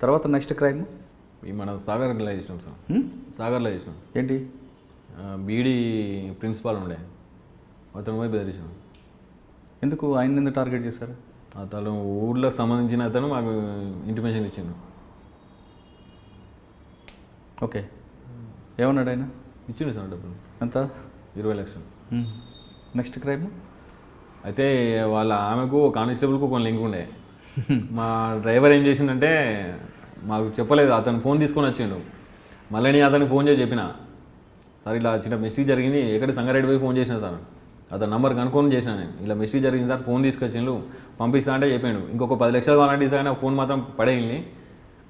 తర్వాత next crime మనం సాగర్లో చేసినాం సార్. సాగర్లో చేసినాం. ఏంటి? బీడీ ప్రిన్సిపాల్ ఉండే, అతను పోయి బెదిరించాం. ఎందుకు ఆయన ఎందుకు టార్గెట్ చేశారు? అతను ఊళ్ళో సంబంధించిన అతను మాకు ఇంటిమేషన్ ఇచ్చిండు. ఓకే, ఏమన్నాడు ఆయన? ఇచ్చిండు సార్ డబ్బులు. ఎంత? 20 లక్షలు. నెక్స్ట్ క్రైమ్ అయితే వాళ్ళ ఆమెకు కానిస్టేబుల్కు కొన్ని లింక్ ఉండే. మా డ్రైవర్ ఏం చేసిండంటే మాకు చెప్పలేదు, అతను ఫోన్ తీసుకొని వచ్చిండు. మళ్ళీ నేను అతనికి ఫోన్ చేసి చెప్పిన, సార్ ఇలా చిన్న మిస్టేక్ జరిగింది, ఎక్కడ సంగారెడ్డి పోయి ఫోన్ చేసిన సార్, అతను నంబర్ కనుక్కొని చేసిన నేను, ఇలా మిస్టేక్ జరిగింది సార్, ఫోన్ తీసుకొచ్చిండు, పంపిస్తా అంటే చెప్పాడు. ఇంకొక 10 లక్షలు కావాలంటే ఇస్తా, ఫోన్ మాత్రం పడేయండి,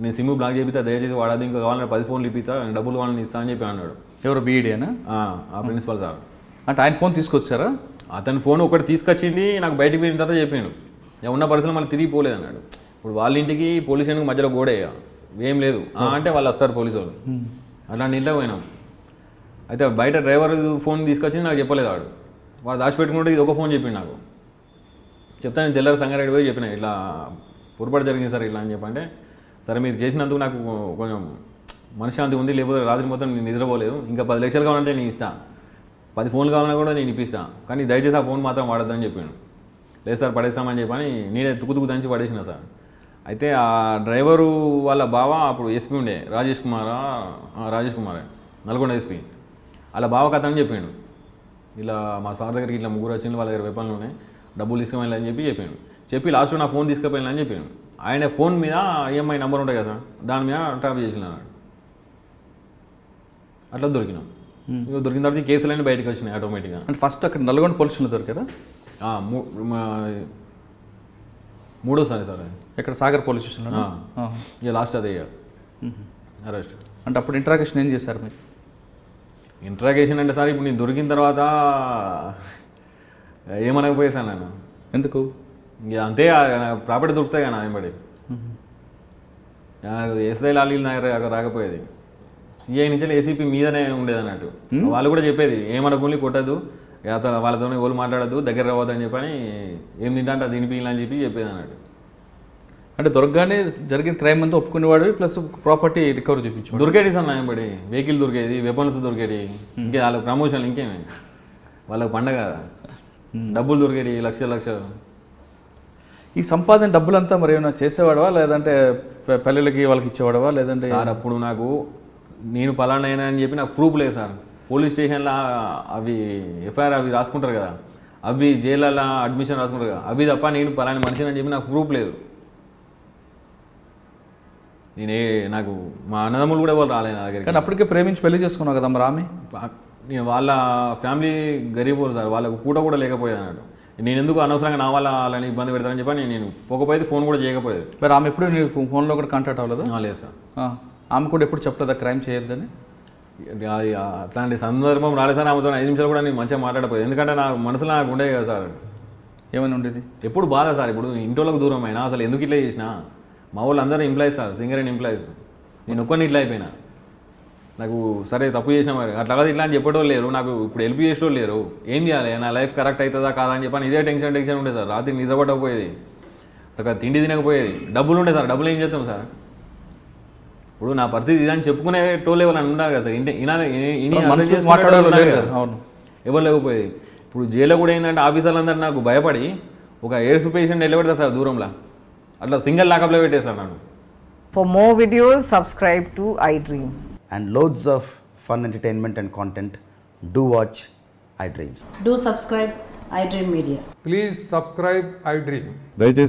నేను సిమ్ బ్లాక్ చేపిస్తా, దయచేసి వాడదు, ఇంకా కావాలంటే 10 ఫోన్లు ఇప్పిస్తా, డబ్బులు వాళ్ళని ఇస్తా అని చెప్పి అన్నాడు. ఎవరు? బీఈడీనా? ఆ ప్రిన్సిపల్ సార్. అంటే ఆయన ఫోన్ తీసుకొచ్చారా? అతని ఫోన్ ఒకటి తీసుకొచ్చింది, నాకు బయటికి పోయిన తర్వాత చెప్పాడు. ఉన్న పరిస్థితులు మళ్ళీ తిరిగి పోలేదు అన్నాడు. ఇప్పుడు వాళ్ళ ఇంటికి పోలీస్ స్టేషన్కి మధ్యలో గోడే ఏం లేదు అంటే వాళ్ళు వస్తారు పోలీసు వాళ్ళు. అట్లాంటి ఇంట్లో పోయినాం. అయితే బయట డ్రైవర్ ఫోన్ తీసుకొచ్చింది, నాకు చెప్పలేదు వాడు దాచిపెట్టుకుంటే ఇది ఒక ఫోన్ చెప్పిండు నాకు. చెప్తా నేను తెల్లారి సంగారెడ్డి పోయి చెప్పిన, ఇట్లా పొరపాటు జరిగింది సార్ ఇట్లా అని చెప్పంటే, సరే మీరు చేసినందుకు నాకు కొంచెం మనశ్శాంతి ఉంది, లేకపోతే రాత్రి మొత్తం నేను నిద్రపోలేదు, ఇంకా 10 లక్షలు కావాలంటే నేను ఇస్తా, 10 ఫోన్లు కావాలన్నా కూడా నేను ఇప్పిస్తాను, కానీ దయచేసి ఆ ఫోన్ మాత్రం వాడద్దని చెప్పాను. లేదు సార్ పడేస్తామని చెప్పని నేనే తుక్కు దంచి పడేసిన సార్. అయితే ఆ డ్రైవరు వాళ్ళ బావ అప్పుడు ఎస్పీ ఉండే, రాజేష్ కుమార్ నల్గొండ ఎస్పీ, అలా బావ కథ అని చెప్పాడు. ఇలా మా సార్ దగ్గరికి ఇట్లా ముగ్గురు వచ్చింది, వాళ్ళ దగ్గర వెపన్లు ఉన్నాయి, డబ్బులు తీసుకుపోయినా అని చెప్పాడు. చెప్పి లాస్ట్ నా ఫోన్ తీసుకుపోయినా అని చెప్పాను. ఆయన ఫోన్ మీద ఈఎంఐ నెంబర్ ఉంటుంది కదా, దాని మీద ట్రాప్ చేసిన అట్లా దొరికినాం. దొరికిన తర్వాత కేసులన్నీ బయటకు వచ్చినాయి ఆటోమేటిక్గా. అంటే ఫస్ట్ అక్కడ నల్గొండ పోలీసులు దొరికారా? మూడోసారి సార్. ఇక్కడ సాగర్ పోలీస్ స్టేషన్? ఇక లాస్ట్ అదే అరెస్ట్. అంటే అప్పుడు ఇంట్రాగేషన్ ఏం చేశారు మీరు? ఇంట్రాగేషన్ అంటే సార్ ఇప్పుడు నేను దొరికిన తర్వాత ఏమనకపోయేసాను నేను. ఎందుకు? ఇక అంతే, ప్రాపర్టీ దొరుకుతాయి కదా వెంబడి. ఎస్ఐ లాలీలు నాకు రాకపోయేది, సిఐ నుంచి ఏసీపీ మీదనే ఉండేది అన్నట్టు. వాళ్ళు కూడా చెప్పేది ఏమనకుండా కొట్టద్దు, వాళ్ళతో ఎవరు మాట్లాడద్దు, దగ్గర రావద్దని చెప్పని, ఏం తింటా అంటే తినిపిల్లని అని చెప్పి చెప్పేది అన్నట్టు. అంటే దొరకగానే జరిగిన క్రైమ్ అంతా ఒప్పుకునేవాడు, ప్లస్ ప్రాపర్టీ రికవర్ చూపించు. దొరికేది సార్ నాయంబడి, వెహికల్ దొరికేది, వెపన్స్ దొరికేది, ఇంకే వాళ్ళకి ప్రమోషన్ ఇంకేమే, వాళ్ళకి పండగ డబ్బులు దొరికేది లక్షలు. ఈ సంపాదన డబ్బులంతా మరి ఏమైనా చేసేవాడవా, లేదంటే పల్లెలకి వాళ్ళకి ఇచ్చేవాడవా, లేదంటే? సార్ అప్పుడు నాకు నేను పలానా అయినా అని చెప్పి నాకు ప్రూఫ్ లేదు సార్. పోలీస్ స్టేషన్లో అవి ఎఫ్ఐఆర్ అవి రాసుకుంటారు కదా, అవి జైళ్ళలో అడ్మిషన్ రాసుకుంటారు కదా, అవి తప్ప నేను పలాని మనిషిని అని చెప్పి నాకు ప్రూఫ్ లేదు. నాకు మా అన్నదమ్ములు కూడా ఎవరు రాలేదు నా దగ్గర. కానీ అప్పటికే ప్రేమించి పెళ్లి చేసుకున్నావు కదా మరి ఆమె? నేను వాళ్ళ ఫ్యామిలీ గరీబ్ సార్, వాళ్ళకు పూట కూడా లేకపోయేది అన్నాడు. నేను ఎందుకు అనవసరంగా నా వల్ల వాళ్ళని ఇబ్బంది పెడతానని చెప్పి నేను పోకపోతే ఫోన్ కూడా చేయకపోయేది. మరి ఆమె ఎప్పుడు నీకు ఫోన్లో కూడా కాంటాక్ట్ అవ్వలేదు? లేదు సార్. ఆమె కూడా ఎప్పుడు చెప్పలేదా క్రైమ్ చేయొద్దని? అది అట్లాంటి సందర్భం రాలేదు సార్. ఆమెతో 5 నిమిషాలు కూడా నేను మంచిగా మాట్లాడపోయేది, ఎందుకంటే నా మనసులో నాకు ఉండేది కదా సార్. ఏమైనా ఉండేది? ఎప్పుడు బాధ సార్. ఇప్పుడు ఇంటోళ్ళకి దూరం అయినా అసలు ఎందుకు ఇట్లా చేసినా, మా వాళ్ళు అందరూ ఎంప్లాయీస్ సార్, సింగరేణి ఎంప్లాయీస్, నేను ఒక్కరిని ఇట్లా అయిపోయినా. నాకు సరే తప్పు చేసినా మరి అట్లా కాదు ఇట్లా అని చెప్పేటోళ్ళు లేరు, నాకు ఇప్పుడు హెల్ప్ చేసేటోళ్ళు లేరు, ఏం చేయాలి, నా లైఫ్ కరెక్ట్ అవుతుందా కాదా అని చెప్పని ఇదే టెన్షన్ ఉండేది సార్. రాత్రి నిద్రపట్టకపోయేది, చక్కగా తిండి తినకపోయేది, డబ్బులు ఉండే సార్, డబ్బులు ఏం చేస్తాం సార్. ఇప్పుడు నా పరిస్థితి ఇదని చెప్పుకునే టోళ్ళు ఎవరైనా ఉండాలి కదా సార్, ఎవరు లేకపోయేది. ఇప్పుడు జైల్లో కూడా ఏంటంటే ఆఫీసర్లందరూ నాకు భయపడి ఒక ఎయిడ్స్ పేషెంట్ నిలబెడతారు సార్ దూరంలో, అట్లా సింగిల్ లాకప్లో పెట్టేశారు నన్ను. For more videos, subscribe to iDream. And loads of fun entertainment and content, do watch iDreams. Do subscribe iDream Media. Please subscribe iDream.